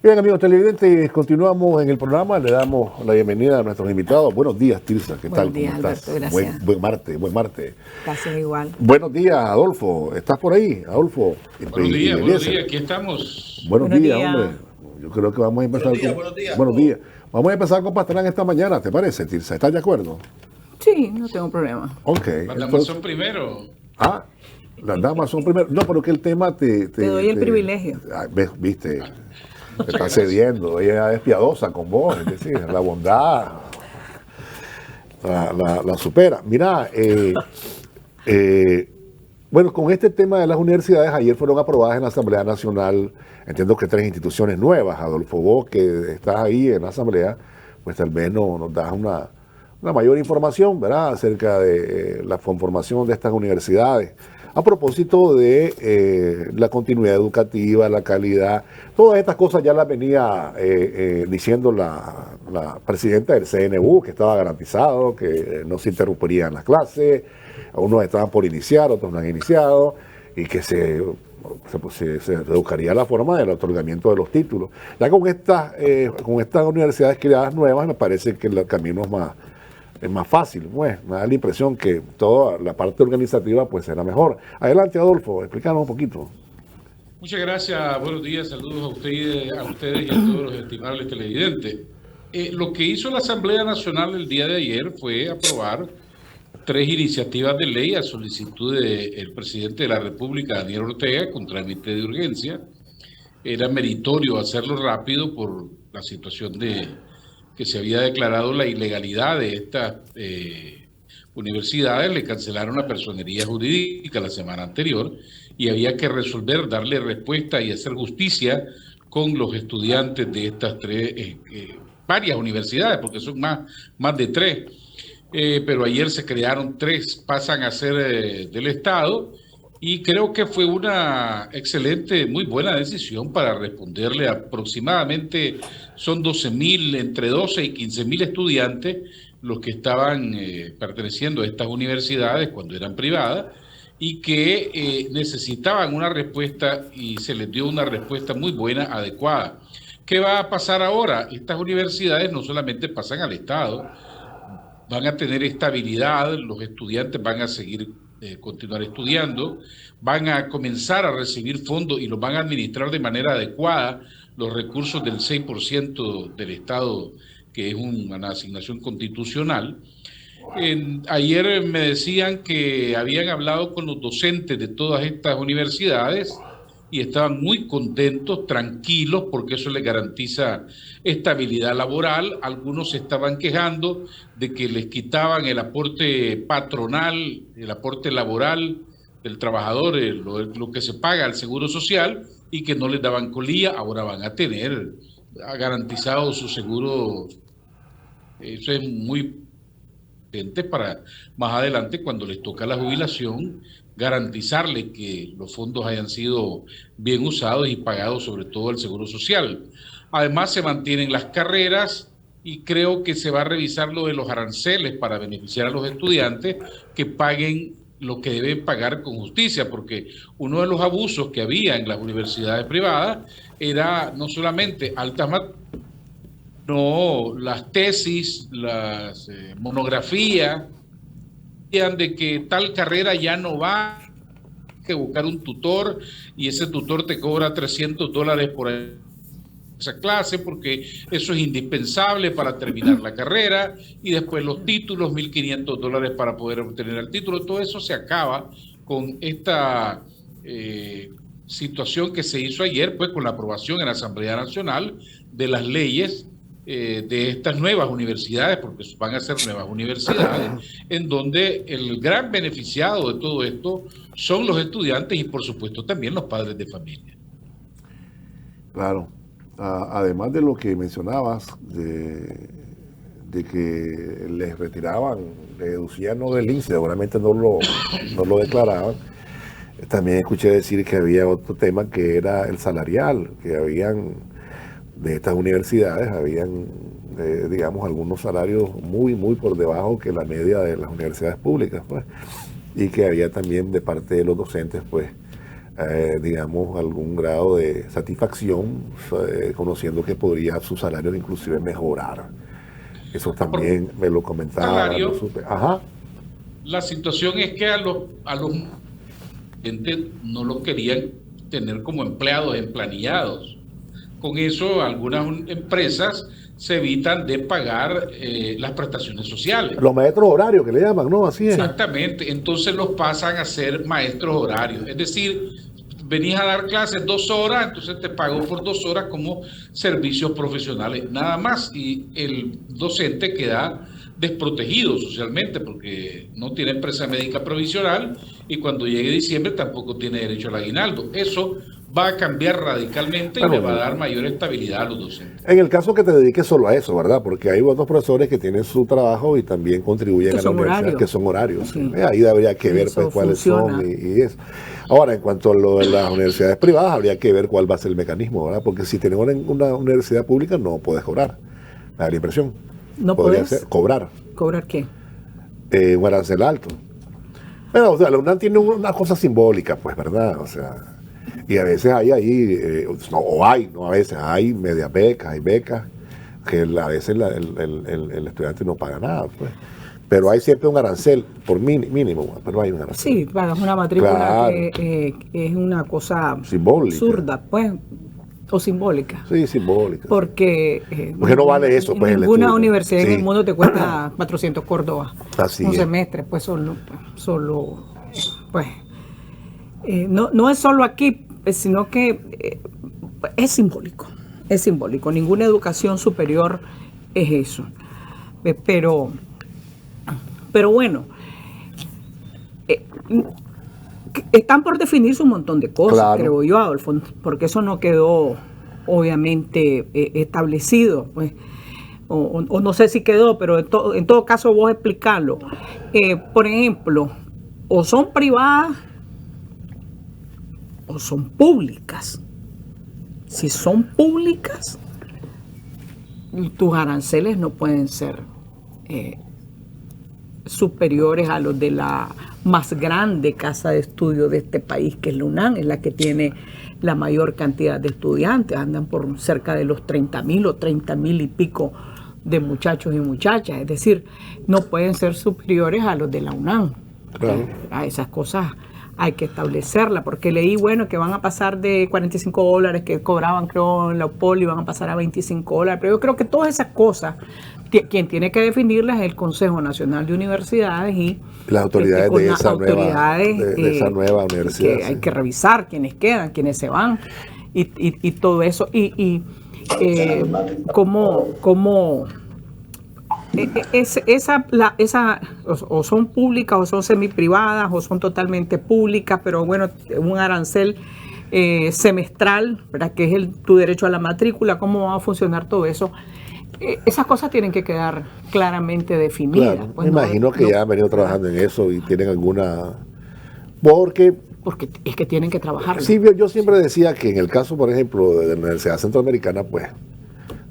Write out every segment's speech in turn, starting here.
Bien, amigos televidentes, continuamos en el programa. Le damos la bienvenida a nuestros invitados. Buenos días, Tirsa. ¿Qué tal? Buenos ¿Cómo días, Alberto, estás? Buen, gracias. buen martes, buen martes. Gracias igual. Buenos días, Adolfo. ¿Estás por ahí, Adolfo? Y Buenos Eliezer. días, aquí estamos. Buenos Buenos días, días. hombre. Yo creo que vamos a Buenos empezar días, con... buenos días a Buenos todos. días. Vamos a empezar con Pastrana esta mañana, ¿te parece, Tirsa? ¿Estás de acuerdo? Sí, no tengo problema. Ok. Las damas Entonces, son primero. las damas son primero. No, pero que el tema Te doy el privilegio. Viste, te Muchas está gracias. cediendo. Ella es piadosa con vos, es decir, la bondad la supera. Mira, bueno, con este tema de las universidades, ayer fueron aprobadas en la Asamblea Nacional, entiendo que 3 instituciones nuevas. Adolfo, vos que estás ahí en la Asamblea, pues tal vez nos das una mayor información, ¿verdad?, acerca de la conformación de estas universidades. A propósito de la continuidad educativa, la calidad, todas estas cosas ya las venía diciendo la presidenta del CNU, que estaba garantizado, que no se interrumpirían las clases, unos estaban por iniciar, otros no han iniciado, y que se educaría la forma del otorgamiento de los títulos. Ya con estas universidades creadas nuevas, me parece que el camino es más fácil, pues. Me da la impresión que toda la parte organizativa pues será mejor. Adelante, Adolfo, explícanos un poquito. Muchas gracias, buenos días, saludos a ustedes y a todos los estimables televidentes. Lo que hizo la Asamblea Nacional el día de ayer fue aprobar 3 iniciativas de ley a solicitud del presidente de la República, Daniel Ortega, con trámite de urgencia. Era meritorio hacerlo rápido por la situación de que se había declarado la ilegalidad de estas universidades. Le cancelaron la personería jurídica la semana anterior y había que resolver, darle respuesta y hacer justicia con los estudiantes de estas varias universidades, porque son más de 3. Pero ayer se crearon 3, pasan a ser del Estado, y creo que fue una excelente, muy buena decisión para responderle aproximadamente, son 12.000, entre 12 y 15.000 estudiantes los que estaban perteneciendo a estas universidades cuando eran privadas y que necesitaban una respuesta, y se les dio una respuesta muy buena, adecuada. ¿Qué va a pasar ahora? Estas universidades no solamente pasan al Estado, van a tener estabilidad, los estudiantes van a continuar estudiando, van a comenzar a recibir fondos y los van a administrar de manera adecuada, los recursos del 6% del Estado, que es una asignación constitucional. Ayer me decían que habían hablado con los docentes de todas estas universidades y estaban muy contentos, tranquilos, porque eso les garantiza estabilidad laboral. Algunos se estaban quejando de que les quitaban el aporte patronal, el aporte laboral del trabajador, lo que se paga al Seguro Social, y que no les daban colilla. Ahora van a tener garantizado su seguro. Eso es muy para más adelante, cuando les toca la jubilación, garantizarle que los fondos hayan sido bien usados y pagados, sobre todo el Seguro Social. Además, se mantienen las carreras, y creo que se va a revisar lo de los aranceles para beneficiar a los estudiantes que paguen lo que deben pagar con justicia, porque uno de los abusos que había en las universidades privadas era no solamente altas materias, no, las tesis, las monografías, de que tal carrera ya no va, a que buscar un tutor, y ese tutor te cobra $300 por esa clase, porque eso es indispensable para terminar la carrera, y después los títulos, $1.500 para poder obtener el título. Todo eso se acaba con esta situación que se hizo ayer, pues con la aprobación en la Asamblea Nacional de las leyes de estas nuevas universidades, porque van a ser nuevas universidades, en donde el gran beneficiado de todo esto son los estudiantes y, por supuesto, también los padres de familia. Claro. Además de lo que mencionabas, de que les retiraban, les deducían no del INSEE, seguramente no lo declaraban. También escuché decir que había otro tema, que era el salarial, que habían de estas universidades, habían, digamos, algunos salarios muy por debajo que la media de las universidades públicas, pues, y que había también de parte de los docentes, pues, digamos, algún grado de satisfacción, conociendo que podría sus salarios inclusive mejorar. Eso también me lo comentaba. Salario, Ajá. la situación es que a los gente no los querían tener como empleados emplanillados. Con eso, algunas empresas se evitan de pagar las prestaciones sociales. Los maestros horarios que le llaman, ¿no? Así es. Exactamente. Entonces los pasan a ser maestros horarios. Es decir, venís a dar clases 2 horas, entonces te pago por 2 horas como servicios profesionales, nada más. Y el docente queda desprotegido socialmente porque no tiene empresa médica provisional y cuando llegue diciembre tampoco tiene derecho al aguinaldo. Eso va a cambiar radicalmente y le va a dar mayor estabilidad a los docentes. En el caso que te dediques solo a eso, ¿verdad? Porque hay otros profesores que tienen su trabajo y también contribuyen a la universidad, que son horarios. Sí. Ahí habría que ver pues, cuáles son y eso. Ahora, en cuanto a lo de las universidades privadas, habría que ver cuál va a ser el mecanismo, ¿verdad? Porque si tenemos una universidad pública no puedes cobrar. Me da la impresión. ¿No puedes? Cobrar. ¿Cobrar qué? Un arancel alto. Pero, o sea, la UNAM tiene una cosa simbólica, pues, ¿verdad? O sea, y a veces hay ahí, a veces hay medias becas, hay becas, que a veces el estudiante no paga nada, pues. Pero hay siempre un arancel, por mínimo, pero hay un arancel. Sí, pagas una matrícula, claro, que es una cosa simbólica, absurda, pues, o simbólica. Sí, simbólica. Porque no vale eso, pues. Ninguna universidad en el mundo te cuesta 400 córdobas. Así un es. semestre, pues solo pues, no es solo aquí, sino que es simbólico. Es simbólico. Ninguna educación superior es eso. Pero bueno, están por definirse un montón de cosas, claro, creo yo, Adolfo, porque eso no quedó obviamente establecido, pues, o no sé si quedó, pero en todo caso vos explicarlo. Por ejemplo, o son privadas o son públicas. Si son públicas, tus aranceles no pueden ser superiores a los de la más grande casa de estudio de este país, que es la UNAM, es la que tiene la mayor cantidad de estudiantes, andan por cerca de los 30,000 o 30,000 y pico de muchachos y muchachas, es decir, no pueden ser superiores a los de la UNAM. Claro. A esas cosas hay que establecerlas, porque leí, bueno, que van a pasar de $45 que cobraban, creo, en la UPOL, y van a pasar a $25, pero yo creo que todas esas cosas, quien tiene que definirlas es el Consejo Nacional de Universidades y las autoridades de esa nueva universidad. Que hay que revisar quiénes quedan, quiénes se van y todo eso. Cómo o son públicas o son semiprivadas o son totalmente públicas, pero bueno, un arancel semestral, ¿verdad? Que es tu derecho a la matrícula, cómo va a funcionar todo eso. Esas cosas tienen que quedar claramente definidas. Claro, pues me imagino que ya han venido trabajando en eso y tienen alguna... Porque es que tienen que trabajar. Sí, yo siempre decía que en el caso, por ejemplo, de la Universidad Centroamericana, pues,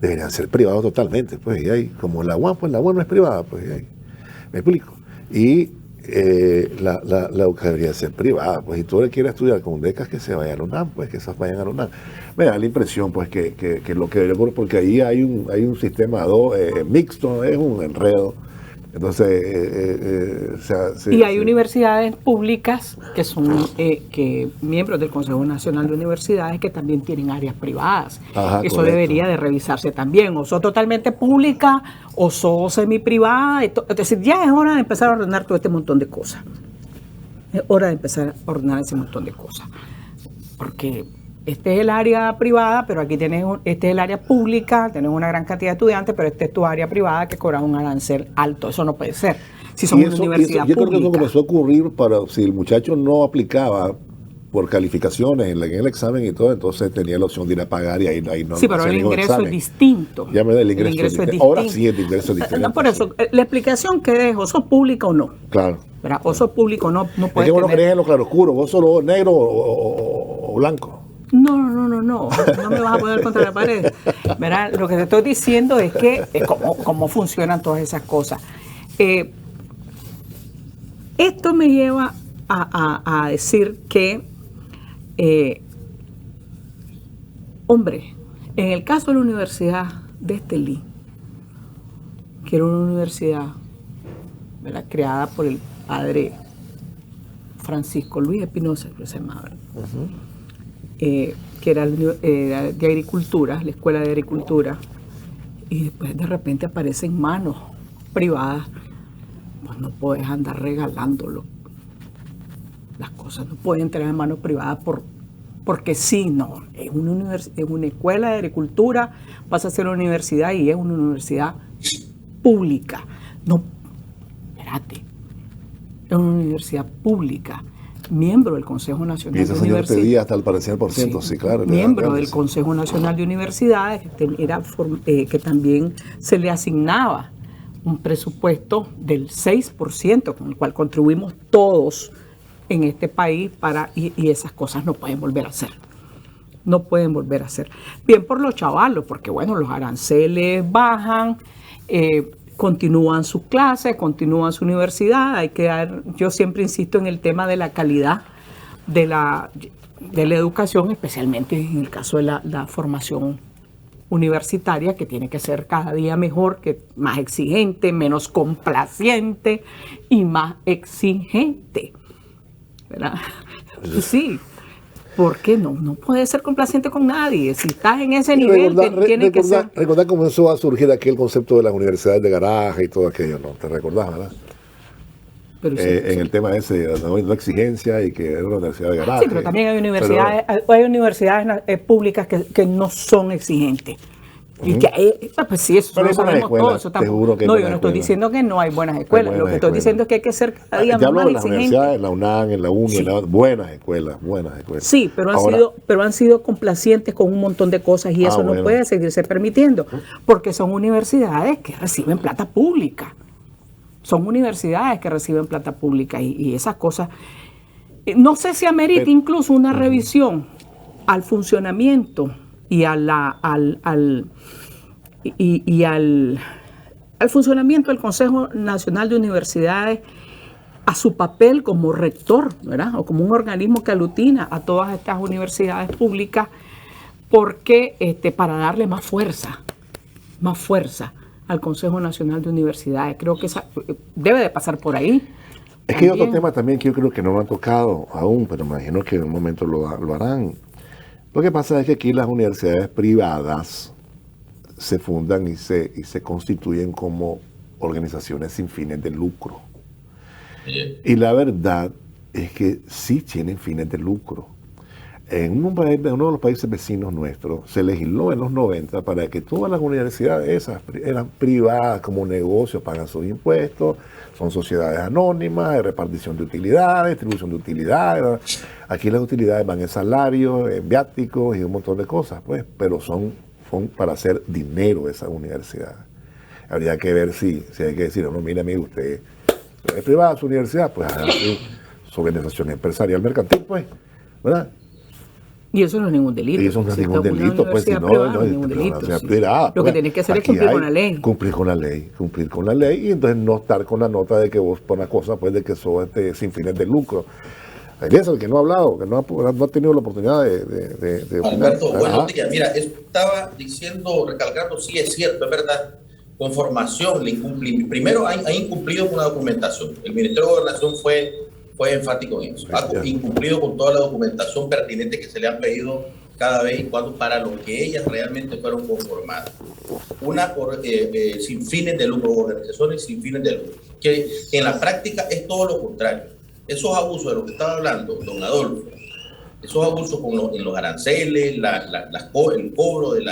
deberían ser privados totalmente. Pues, y hay, como la UAM, pues la UAM no es privada, pues, y ahí, me explico. Y la UCA debería ser privada, pues, si tú le quieres estudiar con becas, que se vaya a la UNAM, pues, que esas vayan a la UNAM. Me da la impresión, pues, que lo que debería, porque ahí hay un sistema mixto, es un enredo. Entonces, y hay universidades públicas que son miembros del Consejo Nacional de Universidades que también tienen áreas privadas. Ajá, eso correcto. Debería de revisarse también. O son totalmente públicas o son semiprivadas. Es decir, ya es hora de empezar a ordenar todo este montón de cosas. Es hora de empezar a ordenar ese montón de cosas. Porque este es el área privada, pero aquí este es el área pública, tenés una gran cantidad de estudiantes, pero este es tu área privada que cobra un arancel alto. Eso no puede ser. Si somos una universidad yo pública. Creo que eso comenzó a ocurrir si el muchacho no aplicaba por calificaciones en el examen y todo, entonces tenía la opción de ir a pagar y ahí no. Sí, pero el ingreso es distinto. Ya me da el ingreso es distinto. Ahora sí el ingreso es distinto. No, por eso, la explicación que dejo, ¿sos pública o no? Claro. ¿Verdad? O sos público o no puedes. Es que vos no crees en lo claroscuro, vos solo negro o blanco. No me vas a poner contra la pared. ¿Verdad? Lo que te estoy diciendo es que cómo funcionan todas esas cosas. Esto me lleva a decir que Hombre, en el caso de la Universidad de Estelí, que era una universidad, ¿verdad?, creada por el padre Francisco Luis Espinosa, que se llamaba, que era de agricultura, la escuela de agricultura, y después de repente aparece en manos privadas. Pues no puedes andar regalándolo. Las cosas no pueden entrar en manos privadas porque sí, no. Es una escuela de agricultura, pasa a ser una universidad y es una universidad pública. No, espérate. Es una universidad pública, miembro del Consejo Nacional de Universidades. Y ese señor pedía hasta el parecer por ciento, sí, claro. Miembro del Consejo Nacional de Universidades, que también se le asignaba un presupuesto del 6%, con el cual contribuimos todos en este país y esas cosas no pueden volver a hacer. No pueden volver a hacer. Bien por los chavalos, porque bueno, los aranceles bajan, continúan sus clases, continúan su universidad. Hay que yo siempre insisto en el tema de la calidad de la educación, especialmente en el caso de la formación universitaria, que tiene que ser cada día mejor, más exigente, menos complaciente y más exigente, ¿verdad? Sí, ¿por qué no? No puedes ser complaciente con nadie. Si estás en ese nivel, tiene que ser... Recordar cómo comenzó a surgir aquí el concepto de las universidades de garaje y todo aquello, ¿no? ¿Te recordás, verdad? Pero sí, en el tema ese de la exigencia y que era una universidad de garaje. Sí, pero también hay universidades públicas que no son exigentes. Y que, pues sí, eso lo sabemos todos. No, yo no estoy diciendo que no hay buenas escuelas. Lo que estoy diciendo es que hay que ser cada día más exigente. En las universidades, en la UNAM, en la UNI, sí. Buenas escuelas. Sí, pero han sido complacientes con un montón de cosas y eso no puede seguirse permitiendo, porque son universidades que reciben plata pública. Son universidades que reciben plata pública y esas cosas. No sé si amerita incluso una revisión al funcionamiento y al funcionamiento del Consejo Nacional de Universidades, a su papel como rector, ¿verdad?, o como un organismo que aglutina a todas estas universidades públicas, porque para darle más fuerza al Consejo Nacional de Universidades. Creo que debe de pasar por ahí. Es que hay otro tema también que yo creo que no lo han tocado aún, pero me imagino que en un momento lo harán. Lo que pasa es que aquí las universidades privadas se fundan y se constituyen como organizaciones sin fines de lucro. Y la verdad es que sí tienen fines de lucro. En uno de los países vecinos nuestros se legisló en los 90 para que todas las universidades esas eran privadas como negocios, pagan sus impuestos, son sociedades anónimas, de repartición de utilidades, distribución de utilidades. Aquí las utilidades van en salarios, en viáticos y un montón de cosas, pues, pero son para hacer dinero esas universidades. Habría que ver si hay que decir, no, mire amigo, usted es privada su universidad, pues haga su organización empresarial mercantil, pues, ¿verdad? Y eso no es ningún delito. Y eso no es ningún delito, pues, si no es ningún delito. Privada, lo que tienes que hacer es cumplir con la ley. Cumplir con la ley y entonces no estar con la nota de que vos por una cosa, pues, de que sos sin fines de lucro. El que no ha hablado, que no ha tenido la oportunidad de Alberto, buenos días. Mira, estaba diciendo, recalcando, sí es cierto, es verdad, con formación, primero ha incumplido con la documentación. El Ministerio de Gobernación fue enfático en eso. Ha incumplido con toda la documentación pertinente que se le han pedido cada vez y cuando para lo que ellas realmente fueron conformadas. Una sin fines de lucro, organizaciones sin fines de lucro, que en la práctica es todo lo contrario. Esos abusos de los que estaba hablando don Adolfo, esos abusos en los aranceles, el cobro de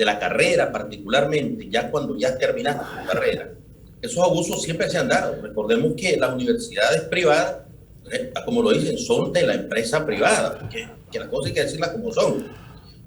la carrera particularmente, ya cuando ya terminaste tu carrera, esos abusos siempre se han dado. Recordemos que las universidades privadas, como lo dicen, son de la empresa privada, que las cosas hay que decirlas como son.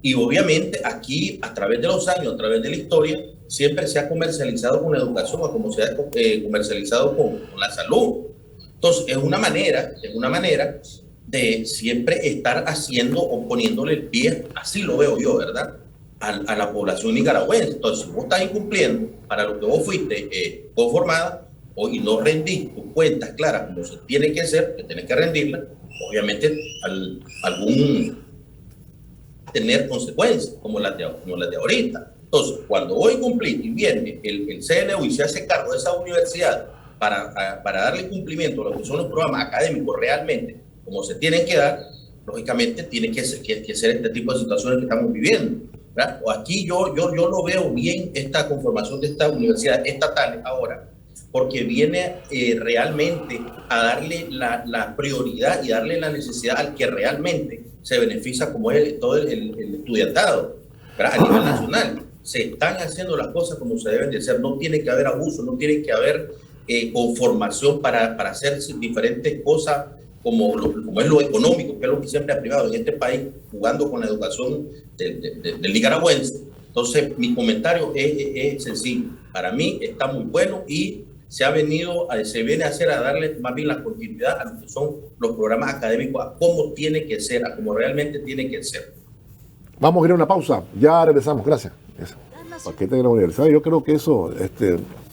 Y obviamente aquí, a través de los años, a través de la historia, siempre se ha comercializado con la educación, o como se ha comercializado con la salud. Entonces, es una manera de siempre estar haciendo o poniéndole el pie, así lo veo yo, ¿verdad?, a la población nicaragüense. Entonces, si vos estás incumpliendo para lo que vos fuiste conformada, y no rendís tus cuentas claras como se tiene que hacer, que tienes que rendirlas, obviamente tener consecuencias como las de ahorita. Entonces, cuando hoy cumplir y viene el CNU y se hace cargo de esa universidad para darle cumplimiento a lo que son los programas académicos realmente, como se tienen que dar, lógicamente tiene que ser este tipo de situaciones que estamos viviendo, ¿verdad? O aquí yo lo veo bien esta conformación de estas universidades estatales ahora, porque viene realmente a darle la prioridad y darle la necesidad al que realmente se beneficia, como es todo el estudiantado, ¿verdad? A nivel nacional. Se están haciendo las cosas como se deben de hacer, no tiene que haber abuso, no tiene que haber conformación para hacer diferentes cosas como es lo económico, que es lo que siempre ha privado en este país, jugando con la educación del nicaragüense. Entonces, mi comentario es sencillo. Para mí está muy bueno y se viene a hacer a darle más bien la continuidad a lo que son los programas académicos, a cómo tiene que ser, a cómo realmente tiene que ser. Vamos a ir a una pausa, ya regresamos, gracias. Paquete de la universidad, yo creo que eso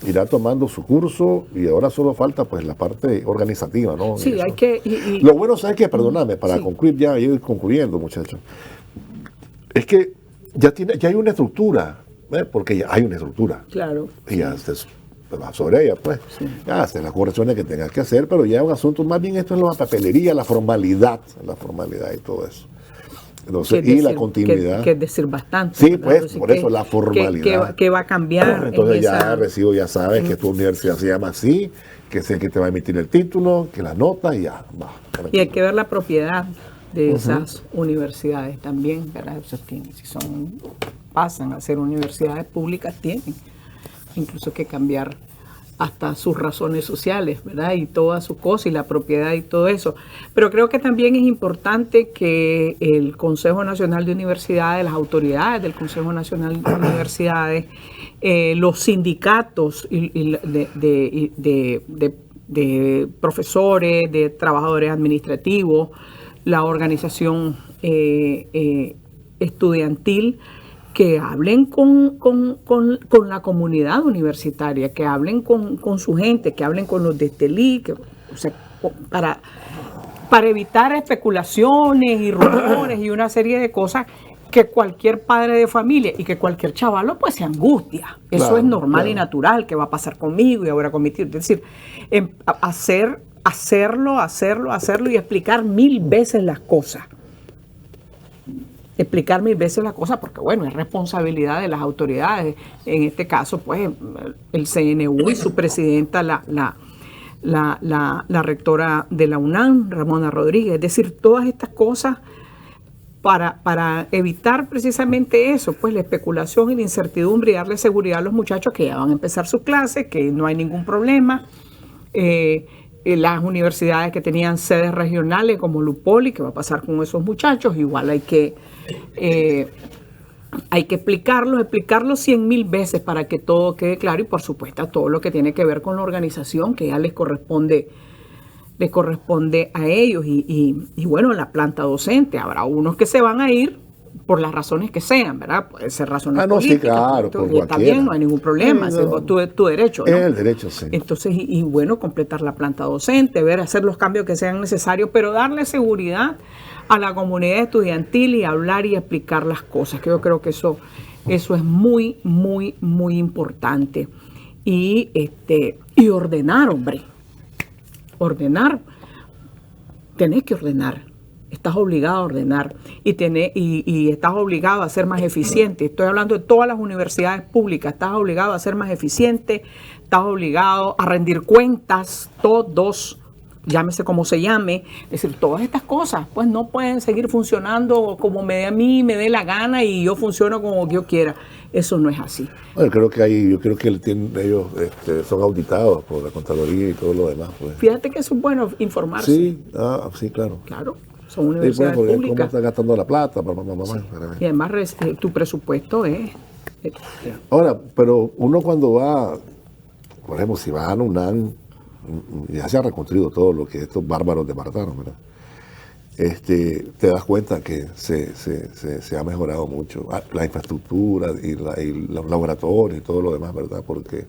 irá tomando su curso y ahora solo falta pues la parte organizativa, ¿no? Sí, hay que... Lo bueno, ¿sabes qué? Perdóname, para concluir ya, ir concluyendo, muchachos, es que ya hay una estructura, porque ya hay una estructura. Claro. Y ya se va sobre ella, pues. Sí. Ya hace las correcciones que tengas que hacer, pero ya es un asunto, más bien esto es la papelería, la formalidad y todo eso. Entonces, y la continuidad. Que es decir bastante. Sí, pues, entonces, por eso la formalidad. Que va a cambiar. Entonces ya recibo, ya sabes que tu universidad se llama así, que sé que te va a emitir el título, que la nota y ya va. Y hay que ver la propiedad de esas universidades también, ¿verdad? Si pasan a ser universidades públicas, tienen incluso que cambiar hasta sus razones sociales, ¿verdad? Y todas sus cosas y la propiedad y todo eso. Pero creo que también es importante que el Consejo Nacional de Universidades, las autoridades del Consejo Nacional de Universidades, los sindicatos de profesores, de trabajadores administrativos, la organización estudiantil, que hablen con la comunidad universitaria, que hablen con su gente, que hablen con los de Estelí, para evitar especulaciones y rumores y una serie de cosas que cualquier padre de familia y que cualquier chavalo pues se angustia. Eso claro, es normal y natural, que va a pasar conmigo y ahora con mi tío. Es decir, hacerlo y explicar 1000 veces las cosas. Explicar 1000 veces las cosas, porque bueno, es responsabilidad de las autoridades, en este caso pues el CNU y su presidenta, la rectora de la UNAM, Ramona Rodríguez, es decir, todas estas cosas para evitar precisamente eso, pues la especulación y la incertidumbre, y darle seguridad a los muchachos que ya van a empezar sus clases, que no hay ningún problema. Las universidades que tenían sedes regionales como Lupoli, ¿qué va a pasar con esos muchachos? Igual hay que explicarlos 100.000 veces para que todo quede claro, y por supuesto todo lo que tiene que ver con la organización, que ya les corresponde a ellos, y bueno, la planta docente. Habrá unos que se van a ir por las razones que sean, ¿verdad? Puede ser razones políticas. Sí, claro, por está bien, no hay ningún problema, es tu derecho, ¿no? Es el derecho, sí. Entonces, y bueno, completar la planta docente, hacer los cambios que sean necesarios, pero darle seguridad a la comunidad estudiantil y hablar y explicar las cosas, que yo creo que eso es muy, muy, muy importante. Y ordenar, hombre. Ordenar. Tenés que ordenar. Estás obligado a ordenar y estás obligado a ser más eficiente. Estoy hablando de todas las universidades públicas. Estás obligado a ser más eficiente, estás obligado a rendir cuentas, todos, llámese como se llame. Es decir, todas estas cosas pues no pueden seguir funcionando como a mí me dé la gana y yo funciono como yo quiera. Eso no es así. Bueno, yo creo que ellos son auditados por la Contraloría y todo lo demás. Pues. Fíjate que eso es bueno informarse. Sí, claro. Claro. Son universidades públicas. ¿Cómo están gastando la plata? Sí. Y además tu presupuesto es... Ahora, pero uno cuando va, por ejemplo, si va a la UNAM, ya se ha reconstruido todo lo que estos bárbaros desbarataron, ¿verdad? Te das cuenta que se ha mejorado mucho la infraestructura y los laboratorios y todo lo demás, ¿verdad? Porque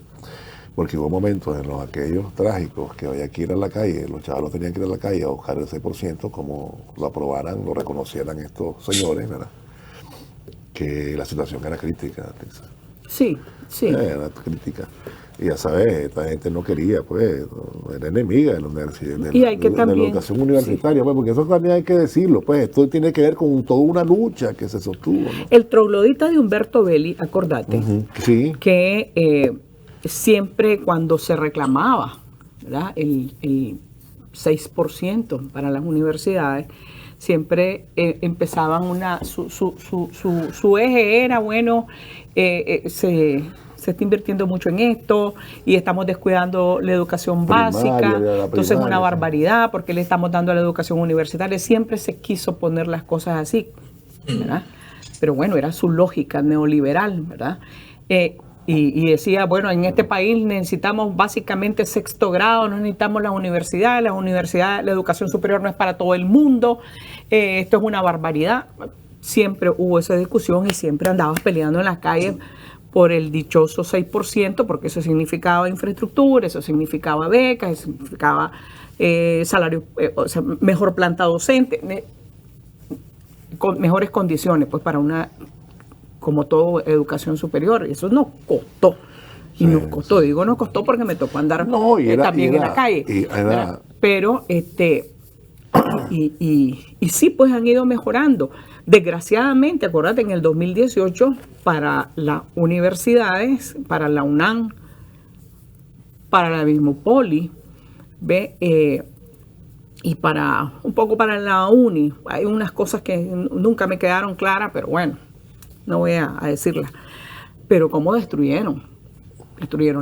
porque hubo momentos en los aquellos trágicos que había que ir a la calle, los chavalos tenían que ir a la calle a buscar el 6%, como lo aprobaran, lo reconocieran estos señores, ¿verdad? Que la situación era crítica, Texas. Sí, sí. Era crítica. Y ya sabes, esta gente no quería, pues, era enemiga de la universidad, Y hay que de también, la educación universitaria, pues, porque eso también hay que decirlo, pues, esto tiene que ver con toda una lucha que se sostuvo, ¿no? El troglodita de Humberto Belli, acordate, Sí. que siempre cuando se reclamaba, ¿verdad?, el 6% para las universidades, siempre empezaban su eje era, bueno, se está invirtiendo mucho en esto y estamos descuidando la educación básica, entonces es una barbaridad porque le estamos dando a la educación universitaria. Siempre se quiso poner las cosas así, ¿verdad? Pero bueno, era su lógica neoliberal, ¿verdad? Y decía, bueno, en este país necesitamos básicamente sexto grado, no necesitamos las universidades, la educación superior no es para todo el mundo, esto es una barbaridad. Siempre hubo esa discusión y siempre andabas peleando en las calles por el dichoso 6%, porque eso significaba infraestructura, eso significaba becas, eso significaba salario, o sea, mejor planta docente, con mejores condiciones, pues para una, como todo, educación superior. Y eso nos costó. Y nos costó, digo nos costó porque me tocó andar también en la calle. Pero, y sí, pues han ido mejorando. Desgraciadamente, acuérdate, en el 2018, para las universidades, para la UNAM, para la mismo Poli, y para un poco para la UNI, hay unas cosas que nunca me quedaron claras, pero bueno, no voy a decirlas. Pero cómo destruyeron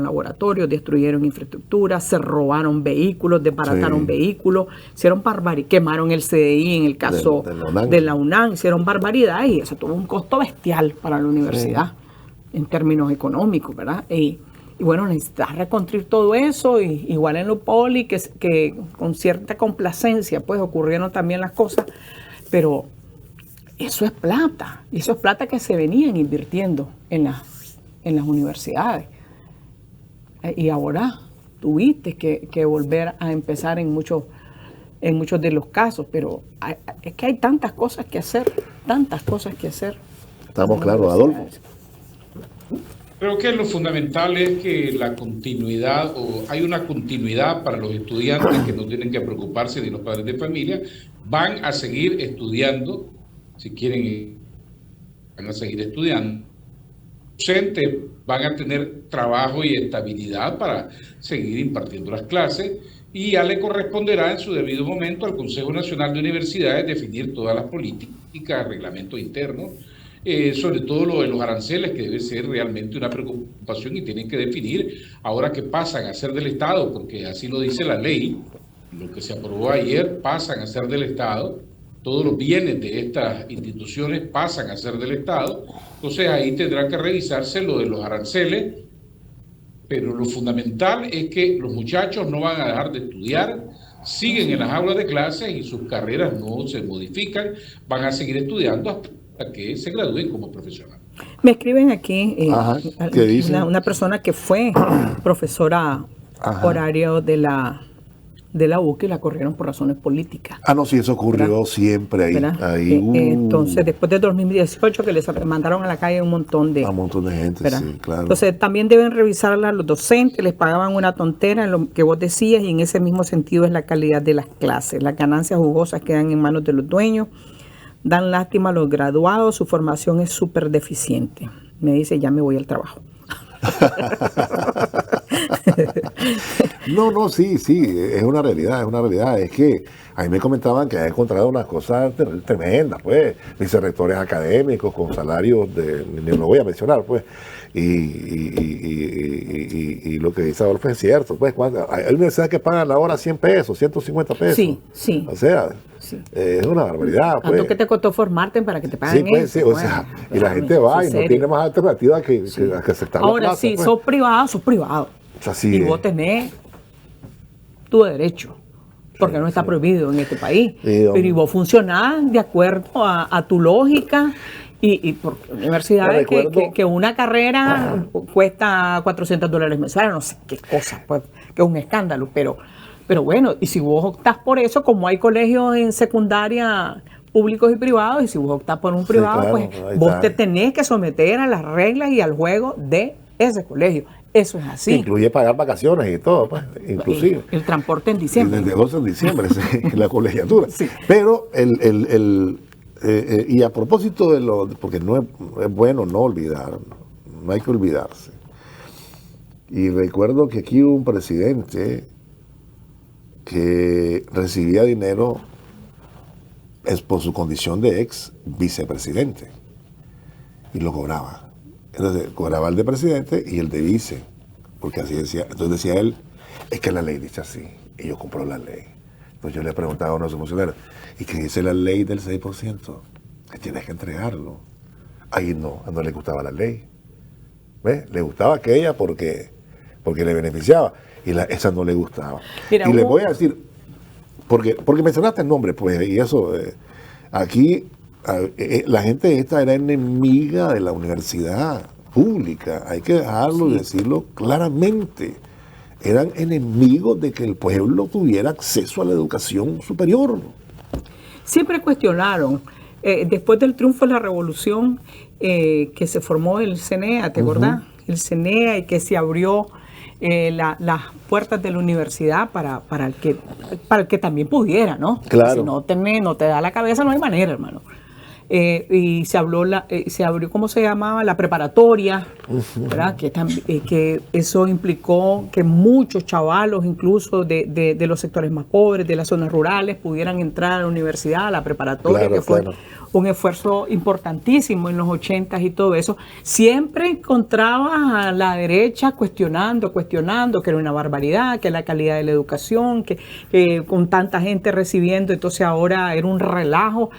laboratorios, destruyeron infraestructura, se robaron vehículos, desbarataron vehículos, hicieron barbaridad, quemaron el CDI en el caso de la UNAM, hicieron barbaridad y eso tuvo un costo bestial para la universidad en términos económicos, ¿verdad? Y bueno, necesitas reconstruir todo eso, y igual en lo Poli, que con cierta complacencia pues ocurrieron también las cosas, pero eso es plata que se venían invirtiendo en las universidades. Y ahora tuviste que volver a empezar en muchos de los casos, pero es que hay tantas cosas que hacer. Estamos claros, Adolfo. Creo que lo fundamental es que la continuidad, o hay una continuidad para los estudiantes que no tienen que preocuparse ni los padres de familia, van a seguir estudiando, si quieren, van a seguir estudiando. Docentes van a tener trabajo y estabilidad para seguir impartiendo las clases, y ya le corresponderá en su debido momento al Consejo Nacional de Universidades definir todas las políticas, reglamentos internos, sobre todo lo de los aranceles, que debe ser realmente una preocupación, y tienen que definir ahora que pasan a ser del Estado, porque así lo dice la ley, lo que se aprobó ayer, pasan a ser del Estado. Todos los bienes de estas instituciones pasan a ser del Estado, entonces ahí tendrá que revisarse lo de los aranceles, pero lo fundamental es que los muchachos no van a dejar de estudiar, siguen en las aulas de clases y sus carreras no se modifican, van a seguir estudiando hasta que se gradúen como profesionales. Me escriben aquí ¿qué dice? Una persona que fue profesora horario de la UCA y la corrieron por razones políticas. No, sí, eso ocurrió siempre ahí. Entonces, después de 2018, que les mandaron a la calle un montón de gente, ¿verdad? sí, claro. Entonces, también deben revisarla los docentes, les pagaban una tontera en lo que vos decías, y en ese mismo sentido es la calidad de las clases. Las ganancias jugosas quedan en manos de los dueños, dan lástima a los graduados, su formación es súper deficiente. Me dice, ya me voy al trabajo. No, sí, es una realidad. Es que a mí me comentaban que han encontrado unas cosas tremendas, pues, vicerrectores académicos con salarios no voy a mencionar, pues, y lo que dice Adolfo es cierto, pues, hay universidades que pagan la hora 100 pesos, 150 pesos. Sí. O sea, es una barbaridad, pues. ¿Cuánto que te costó formarte para que te paguen eso? Sí, o sea, y la gente va y no tiene más alternativa que aceptar la Ahora, plaza, sí, pues. sos privado. O sea, sí, y vos tenés tu derecho, porque no está prohibido en este país. Sí, pero y vos funcionás de acuerdo a tu lógica Y por universidades que una carrera cuesta $400 mensuales, no sé qué cosa, pues, que es un escándalo, pero bueno, y si vos optás por eso, como hay colegios en secundaria públicos y privados, y si vos optás por un privado, claro, pues vos te tenés que someter a las reglas y al juego de ese colegio. Eso es así. Que incluye pagar vacaciones y todo, pues, inclusive. El transporte en diciembre. Desde 12 de diciembre, la colegiatura. Sí. Pero y a propósito porque no es bueno no olvidar, no hay que olvidarse. Y recuerdo que aquí hubo un presidente que recibía dinero por su condición de ex vicepresidente y lo cobraba. Entonces cobraba el de presidente y el de vice, porque así decía. Entonces decía él, es que la ley dice así, y yo compro la ley. Entonces yo le preguntaba a uno de sus funcionarios, ¿y qué dice la ley del 6%? Que tienes que entregarlo. Ahí no le gustaba la ley. ¿Ves? Le gustaba aquella porque le beneficiaba, y esa no le gustaba. Mira, y les voy a decir, porque mencionaste el nombre, pues, y eso, aquí la gente esta era enemiga de la universidad pública, hay que dejarlo y decirlo claramente. Eran enemigos de que el pueblo tuviera acceso a la educación superior. Siempre cuestionaron, después del triunfo de la revolución, que se formó el CNEA, ¿te acordás? El CNEA, y que se abrió las puertas de la universidad para el que también pudiera, ¿no? Claro. Si no te da la cabeza, no hay manera, hermano. Y se abrió, ¿cómo se llamaba? La preparatoria, ¿verdad? Que eso implicó que muchos chavalos, incluso de los sectores más pobres, de las zonas rurales, pudieran entrar a la universidad, a la preparatoria, que fue un esfuerzo importantísimo en los 80s y todo eso. Siempre encontraba a la derecha cuestionando que era una barbaridad, que la calidad de la educación, que con tanta gente recibiendo, entonces ahora era un relajo.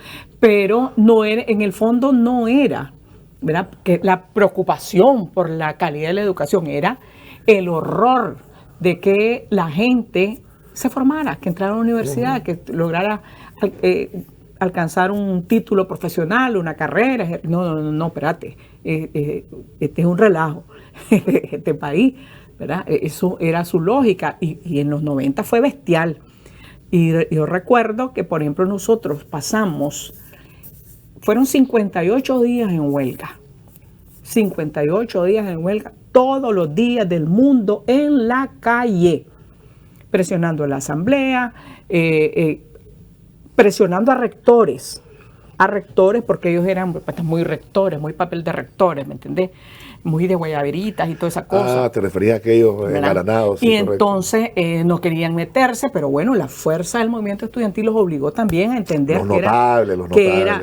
Pero no era, en el fondo no era, ¿verdad? Que la preocupación por la calidad de la educación era el horror de que la gente se formara, que entrara a la universidad, que lograra alcanzar un título profesional, una carrera. No, espérate, este es un relajo, este país, ¿verdad? Eso era su lógica, y en los 90 fue bestial. Y yo recuerdo que, por ejemplo, nosotros fueron 58 días en huelga. 58 días en huelga, todos los días del mundo en la calle, presionando a la asamblea, presionando a rectores, porque ellos eran muy rectores, muy papel de rectores, ¿me entendés? Muy de guayaberitas y toda esa cosa. Ah, te referías a aquellos engalanados. Sí, y entonces no querían meterse, pero bueno, la fuerza del movimiento estudiantil los obligó también a entender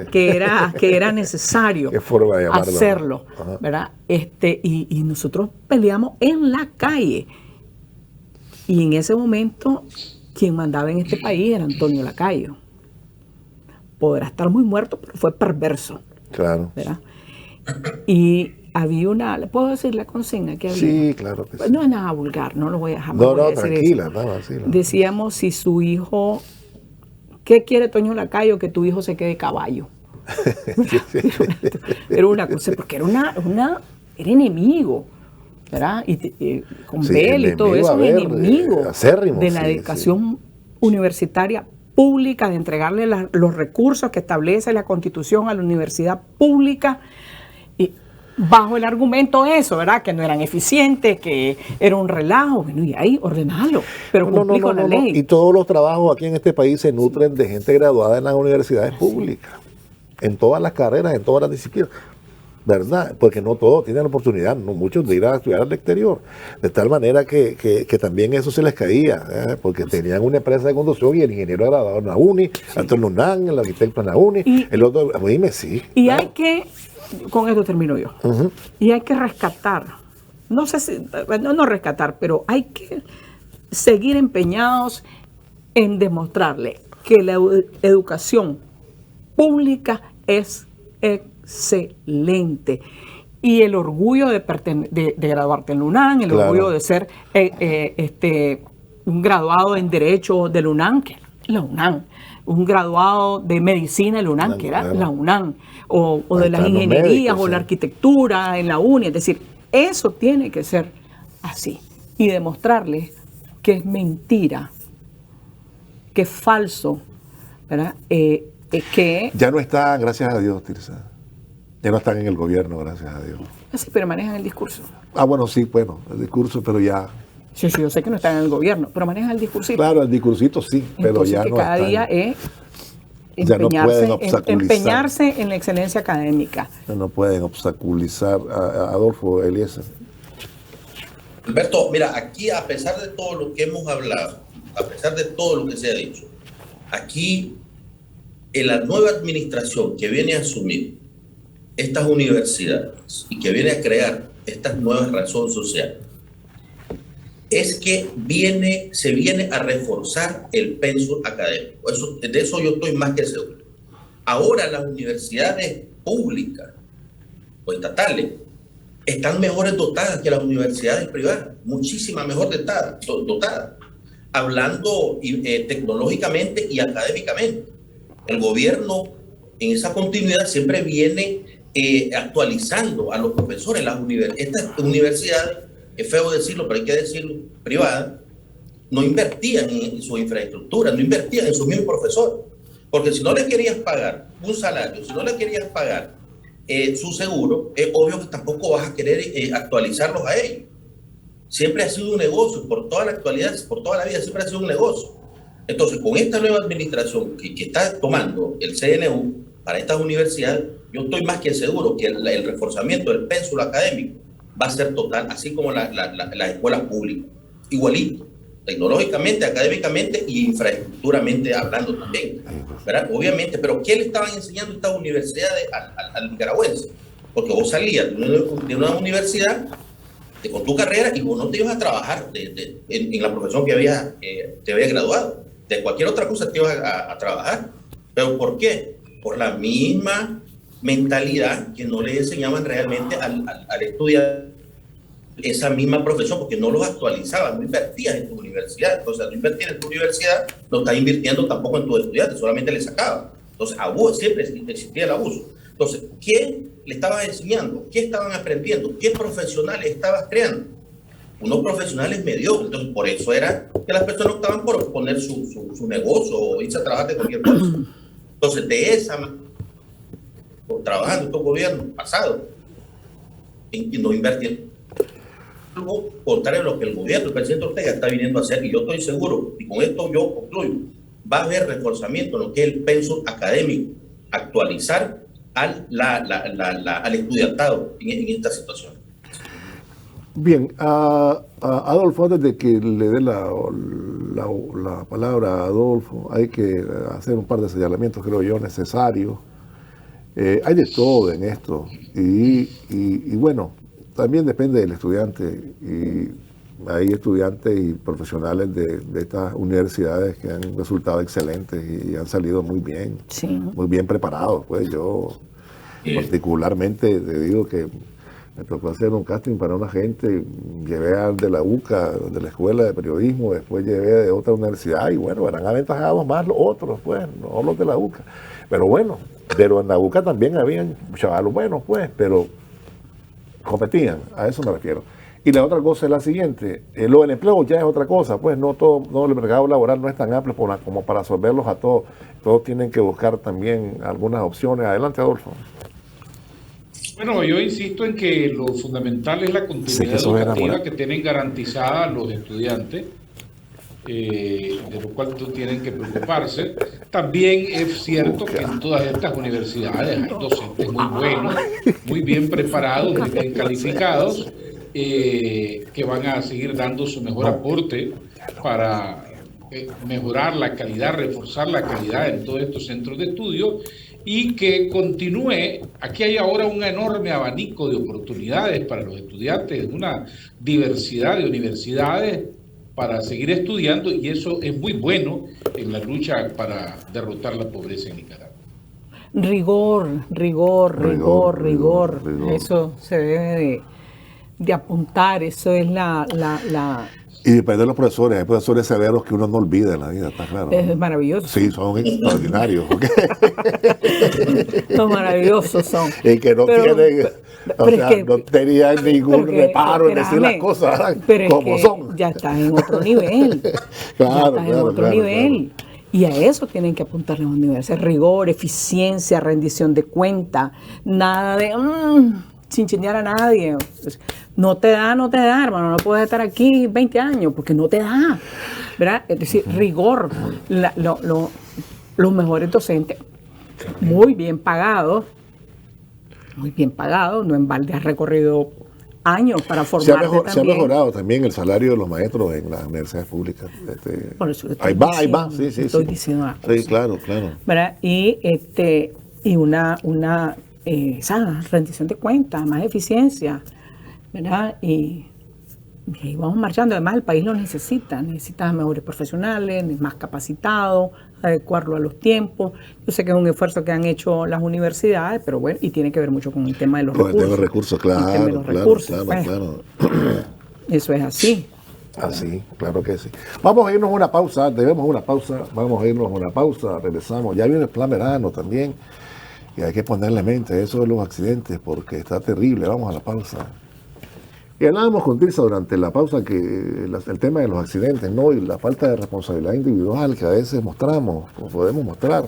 que era necesario hacerlo, ¿verdad? Y nosotros peleamos en la calle. Y en ese momento, quien mandaba en este país era Antonio Lacayo. Podrá estar muy muerto, pero fue perverso. Claro. ¿Verdad? Y había ¿le puedo decir la consigna que había? Sí, claro que sí. No es nada vulgar, no lo voy a dejar. No, tranquila, nada así. Decíamos, si su hijo, ¿qué quiere Toño Lacayo? Que tu hijo se quede caballo. Era una cosa, porque era enemigo, ¿verdad? Y con Bell y todo eso, enemigo de la educación universitaria pública, de entregarle los recursos que establece la Constitución a la universidad pública, y bajo el argumento eso, ¿verdad? Que no eran eficientes, que era un relajo. Bueno, y ahí ordenalo, pero cumplí con la ley. Y todos los trabajos aquí en este país se nutren de gente graduada en las universidades públicas, en todas las carreras, en todas las disciplinas, ¿verdad? Porque no todos tienen la oportunidad, no muchos, de ir a estudiar al exterior, de tal manera que también eso se les caía, porque tenían una empresa de conducción y el ingeniero era graduado en la UNI, Antonio UNAM, el arquitecto en la UNI, el otro, dime sí. Y hay que, con esto termino yo, y hay que rescatar, no sé si, no rescatar, pero hay que seguir empeñados en demostrarle que la educación pública es excelente. Y el orgullo de graduarte en la UNAM, el orgullo de ser un graduado en Derecho de la UNAM, que la UNAM un graduado de medicina en la UNAM, que era la UNAM, o de las ingenierías, médicos, o la arquitectura en la UNI. Es decir, eso tiene que ser así. Y demostrarles que es mentira, que es falso, ¿verdad? Que ya no están, gracias a Dios, Tirsa. Ya no están en el gobierno, gracias a Dios. Sí, pero manejan el discurso. Bueno, sí, bueno, el discurso, pero ya... Sí, yo sé que no están en el gobierno, pero manejan el discursito. Claro, el discursito sí, pero entonces, ya que no cada están, día es empeñarse en la excelencia académica. No pueden obstaculizar a Adolfo Eliezer. Alberto, mira, aquí a pesar de todo lo que hemos hablado, a pesar de todo lo que se ha dicho, aquí en la nueva administración que viene a asumir estas universidades y que viene a crear estas nuevas razones sociales, es que se viene a reforzar el pensum académico. De eso yo estoy más que seguro. Ahora las universidades públicas o estatales están mejores dotadas que las universidades privadas, muchísima mejor dotadas, hablando tecnológicamente y académicamente. El gobierno en esa continuidad siempre viene actualizando a los profesores. Estas universidades, es feo decirlo, pero hay que decirlo, privadas, no invertían en su infraestructura, no invertían en sus mismos profesores. Porque si no les querías pagar un salario, si no les querías pagar su seguro, es obvio que tampoco vas a querer actualizarlos a ellos. Siempre ha sido un negocio, por toda la actualidad, por toda la vida, siempre ha sido un negocio. Entonces, con esta nueva administración que está tomando el CNU para estas universidades, yo estoy más que seguro que el reforzamiento del pénsul académico va a ser total, así como las escuelas públicas, igualito, tecnológicamente, académicamente y infraestructuramente hablando también, ¿verdad? Obviamente, pero ¿qué le estaban enseñando estas universidades al nicaragüense? Porque vos salías de una universidad con tu carrera y vos no te ibas a trabajar en la profesión que te había graduado. De cualquier otra cosa te ibas a trabajar. ¿Pero por qué? Por la misma mentalidad que no le enseñaban realmente al estudiante esa misma profesión, porque no los actualizaban, no invertías en tu universidad. Entonces, al no invertir en tu universidad, no estás invirtiendo tampoco en tus estudiantes, solamente le sacaban. Entonces, siempre existía el abuso. Entonces, ¿qué le estabas enseñando? ¿Qué estaban aprendiendo? ¿Qué profesionales estabas creando? Unos profesionales mediocres. Entonces, por eso era que las personas optaban por poner su negocio o irse a trabajar de cualquier cosa. Entonces, de esa manera, trabajando estos gobiernos pasados, y no invertir algo contrario a lo que el gobierno, el presidente Ortega está viniendo a hacer, y yo estoy seguro, y con esto yo concluyo, va a haber reforzamiento en lo que es el pensum académico, actualizar al estudiantado en esta situación. Bien, Adolfo, antes de que le dé la palabra a Adolfo, hay que hacer un par de señalamientos, creo yo, necesarios. Hay de todo en esto y bueno, también depende del estudiante, y hay estudiantes y profesionales de estas universidades que han resultado excelentes y han salido muy bien, sí, muy bien preparados. Pues yo particularmente te digo que me tocó hacer un casting para una gente, llevé al de la UCA, de la Escuela de Periodismo, después llevé de otra universidad y bueno, eran aventajados más los otros, pues, no los de la UCA. Pero bueno, pero en la UCA también habían chavalos buenos, pues, pero competían, a eso me refiero. Y la otra cosa es la siguiente, lo del empleo ya es otra cosa, pues no el mercado laboral no es tan amplio como para absorberlos a todos. Todos tienen que buscar también algunas opciones. Adelante, Adolfo. Bueno, yo insisto en que lo fundamental es la continuidad educativa que tienen garantizada los estudiantes, de lo cual no tienen que preocuparse. También es cierto que en todas estas universidades hay docentes muy buenos, muy bien preparados, muy bien calificados, que van a seguir dando su mejor aporte para mejorar la calidad, reforzar la calidad en todos estos centros de estudio, y que continúe. Aquí hay ahora un enorme abanico de oportunidades para los estudiantes, una diversidad de universidades para seguir estudiando, y eso es muy bueno en la lucha para derrotar la pobreza en Nicaragua. Rigor. Eso se debe de apuntar, eso es Y depende de los profesores, hay profesores severos que uno no olvida en la vida, está claro. Es maravilloso. Sí, son extraordinarios. Son maravillosos son. Y que no tienen, o sea, es que, no tenían ningún reparo en decir las espérame, cosas pero como es que son. ya estás en otro nivel. Claro, ya estás en claro, otro claro, nivel. Y a eso tienen que apuntar las universidades. Rigor, eficiencia, rendición de cuenta. Nada de chinchinear a nadie. No te da, hermano. No puedes estar aquí 20 años porque no te da. ¿Verdad? Es decir, rigor. Los mejores docentes, muy bien pagados, no en balde has recorrido años para formarte Se ha también. mejorado también el salario de los maestros en las universidades públicas. Por eso Ahí va, sí. diciendo las cosas. Sí, claro. ¿Verdad? Y una esa rendición de cuentas, más eficiencia, ¿verdad? Y ahí vamos marchando. Además, el país lo necesita mejores profesionales, más capacitados, adecuarlo a los tiempos. Yo sé que es un esfuerzo que han hecho las universidades, pero bueno, y tiene que ver mucho con el tema de los recursos. El tema de recursos, claro. Eso es así. Así, claro que sí. Vamos a irnos a una pausa, regresamos. Ya viene el plan verano también, y hay que ponerle mente a eso de los accidentes, porque está terrible. Vamos a la pausa. Y hablábamos con Tirsa durante la pausa que el tema de los accidentes, ¿no? Y la falta de responsabilidad individual que a veces mostramos, o podemos mostrar.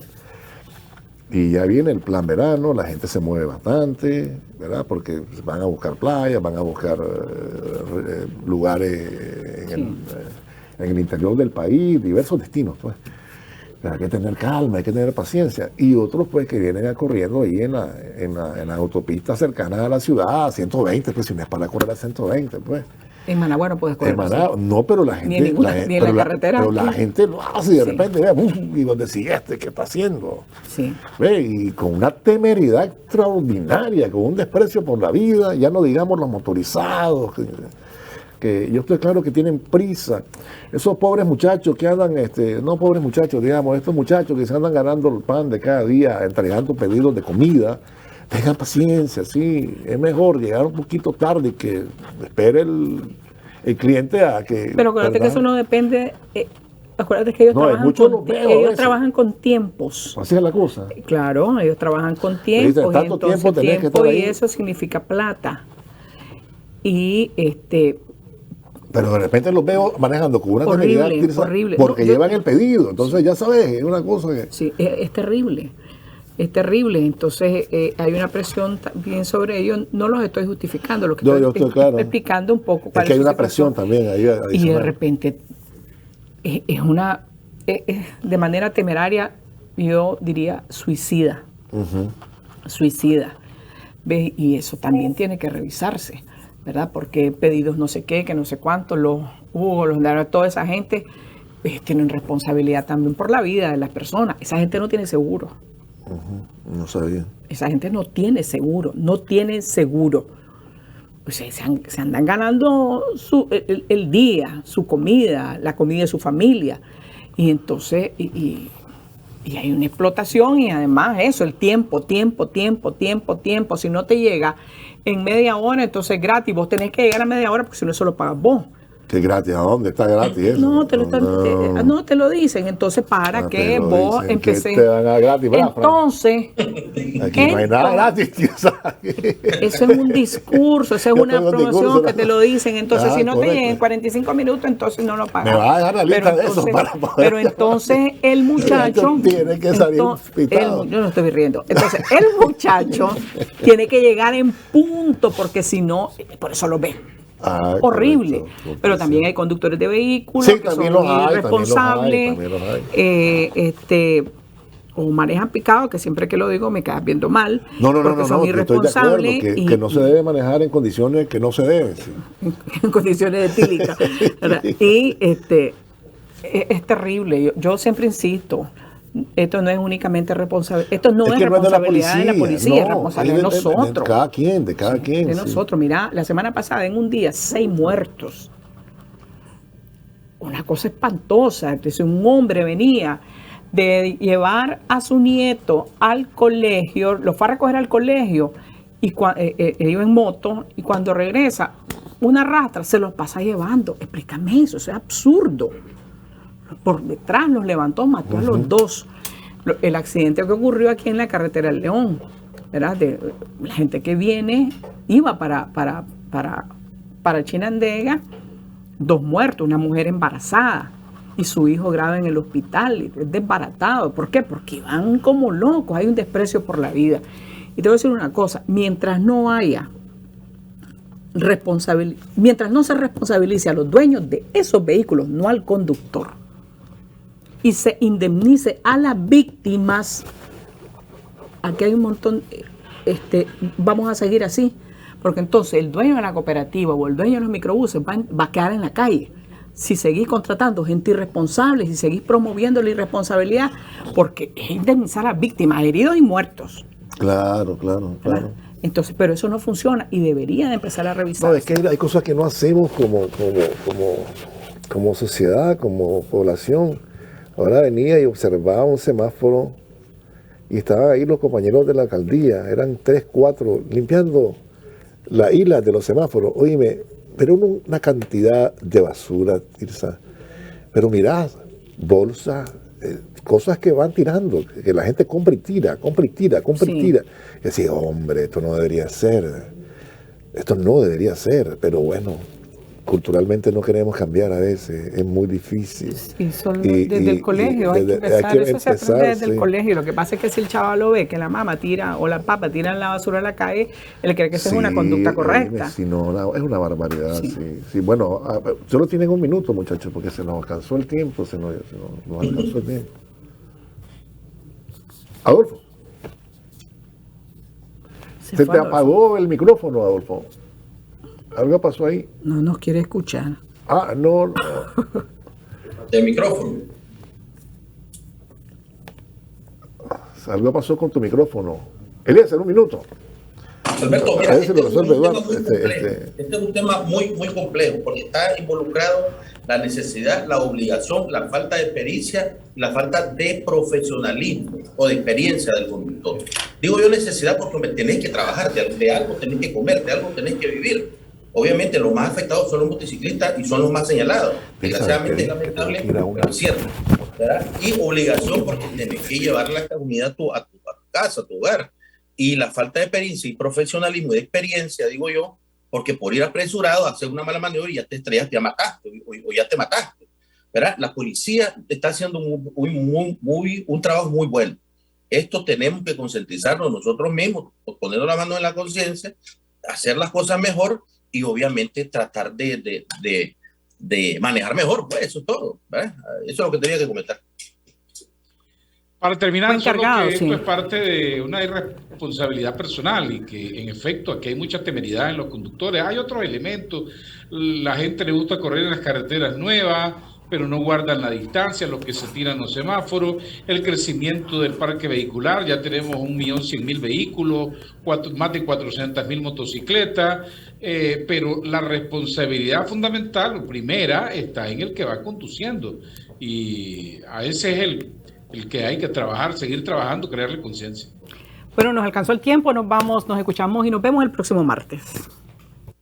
Y ya viene el plan verano, la gente se mueve bastante, ¿verdad? Porque van a buscar playas, van a buscar lugares en el interior del país, diversos destinos, pues. Pero hay que tener calma, hay que tener paciencia. Y otros, pues, que vienen corriendo ahí en la autopista cercana a la ciudad, a 120, pues, si no es para correr a 120, pues. En Managua no puedes correr. En Managua, no, pero la gente... Ni en la carretera. Pero la gente lo hace y de repente, ve, y donde sigue ¿qué está haciendo? Sí. Ve, y con una temeridad extraordinaria, con un desprecio por la vida, ya no digamos los motorizados, que yo estoy claro que tienen prisa. Esos pobres muchachos que andan, no pobres muchachos, digamos, estos muchachos que se andan ganando el pan de cada día, entregando pedidos de comida, tengan paciencia, sí, es mejor llegar un poquito tarde y que espere el cliente a que... Pero acuérdate, ¿verdad?, que eso no depende... acuérdate que ellos trabajan con tiempos. Así es la cosa. Claro, ellos trabajan con tiempos. Tanto y entonces tiempo y eso significa plata. Y pero de repente los veo manejando con una temeridad horrible. Porque llevan el pedido. Entonces, ya sabes, es una cosa que... Sí, es terrible. Es terrible. Entonces, hay una presión también sobre ellos. No los estoy justificando, lo que estoy explicando un poco. Es que hay una presión también ahí adicional. Y de repente es una... de manera temeraria, yo diría suicida. Suicida. ¿Ves? Y eso también tiene que revisarse, ¿verdad? Porque pedidos no sé qué, que no sé cuánto, los toda esa gente tienen responsabilidad también por la vida de las personas. Esa gente no tiene seguro. No sabía. Esa gente no tiene seguro. O sea, se andan ganando el día, su comida, la comida de su familia. Y entonces, y hay una explotación y además eso, el tiempo. Si no te llega en media hora, entonces es gratis. Vos tenés que llegar a media hora porque si no, eso lo pagas vos. ¿Qué gratis? ¿A dónde está gratis eso? No, te lo dicen. Entonces, para que vos empecés. Te dan a gratis, ¿verdad, entonces, aquí no hay nada gratis, tío. Eso es un discurso, esa es una promoción que te lo dicen. Entonces, si no te llegan en 45 minutos, entonces no lo pagas. Me va a dejar la lista de eso para poder. Pero entonces el muchacho tiene que salir pitado. Yo no estoy riendo. Entonces, el muchacho tiene que llegar en punto, porque si no, por eso lo ven. Horrible. Correcto, pero también hay conductores de vehículos que son irresponsables, o manejan picado, que siempre que lo digo me quedas viendo mal. No, son irresponsables. Estoy de acuerdo, que no se debe manejar en condiciones que no se deben. Sí. En condiciones etílicas. Y es terrible. Yo siempre insisto, esto no es únicamente responsabilidad. Esto no es responsabilidad de la policía, es responsabilidad de nosotros. De cada quien. De nosotros. Mira, la semana pasada, en un día, 6 muertos. Una cosa espantosa. Que si un hombre venía de llevar a su nieto al colegio, lo fue a recoger al colegio, y iba en moto, y cuando regresa, una rastra, se los pasa llevando. Explícame eso es absurdo. Por detrás los levantó, mató a los dos. El accidente que ocurrió aquí en la carretera del León, ¿verdad? De la gente que iba para Chinandega, 2 muertos, una mujer embarazada y su hijo grave en el hospital, desbaratado. ¿Por qué? Porque van como locos, hay un desprecio por la vida. Y te voy a decir una cosa, mientras no se responsabilice a los dueños de esos vehículos, no al conductor, y se indemnice a las víctimas, aquí hay un montón, vamos a seguir así, porque entonces el dueño de la cooperativa o el dueño de los microbuses va a quedar en la calle. Si seguís contratando gente irresponsable, si seguís promoviendo la irresponsabilidad, porque es indemnizar a las víctimas, heridos y muertos. Claro. Entonces, pero eso no funciona y deberían empezar a revisar. No, es que hay cosas que no hacemos como sociedad, como población. Ahora venía y observaba un semáforo y estaban ahí los compañeros de la alcaldía, eran 3, 4, limpiando la isla de los semáforos. Óyeme, pero una cantidad de basura, Tirsa. Pero mirá, bolsas, cosas que van tirando, que la gente compra y tira. Y decía, hombre, esto no debería ser, pero bueno, culturalmente no queremos cambiar a veces, es muy difícil. Y son desde el colegio, hay que empezar, eso se aprende desde el colegio. Lo que pasa es que si el chaval lo ve, que la mamá tira o la papá tiran la basura a la calle, él cree que eso es una conducta correcta. Si no, es una barbaridad. Sí. Bueno, solo tienen 1 minuto, muchachos, porque se nos alcanzó el tiempo, nos alcanzó el tiempo. Adolfo. Se te apagó el micrófono, Adolfo. ¿Algo pasó ahí? No nos quiere escuchar. No. Del micrófono. Algo pasó con tu micrófono. Elías, en 1 minuto. Alberto, mira, este es un tema muy complejo, porque está involucrado la necesidad, la obligación, la falta de pericia, la falta de profesionalismo o de experiencia del conductor. Digo yo necesidad porque tenés que trabajar, de algo tenés que comer, de algo tenés que vivir. Obviamente los más afectados son los motociclistas y son los más señalados. Desgraciadamente es lamentable, pero es cierto, ¿verdad? Y obligación porque tenés que llevar la comunidad a tu casa, a tu hogar. Y la falta de experiencia y profesionalismo y de experiencia, digo yo, porque por ir apresurado a hacer una mala maniobra y ya te estrellaste, ya mataste o ya te mataste, ¿verdad? La policía está haciendo un trabajo muy bueno. Esto tenemos que concientizarnos nosotros mismos, poner la mano en la conciencia, hacer las cosas mejor y obviamente tratar de manejar mejor, pues eso es todo, ¿verdad? Eso es lo que tenía que comentar. Para terminar, solo que esto es parte de una irresponsabilidad personal y que en efecto aquí hay mucha temeridad en los conductores. Hay otros elementos, la gente le gusta correr en las carreteras nuevas, pero no guardan la distancia, los que se tiran los semáforos, el crecimiento del parque vehicular, ya tenemos 1.100.000 vehículos, más de 400.000 motocicletas, pero la responsabilidad fundamental, primera, está en el que va conduciendo y a ese es el que hay que trabajar, seguir trabajando, crearle conciencia. Bueno, nos alcanzó el tiempo, nos vamos, nos escuchamos y nos vemos el próximo martes.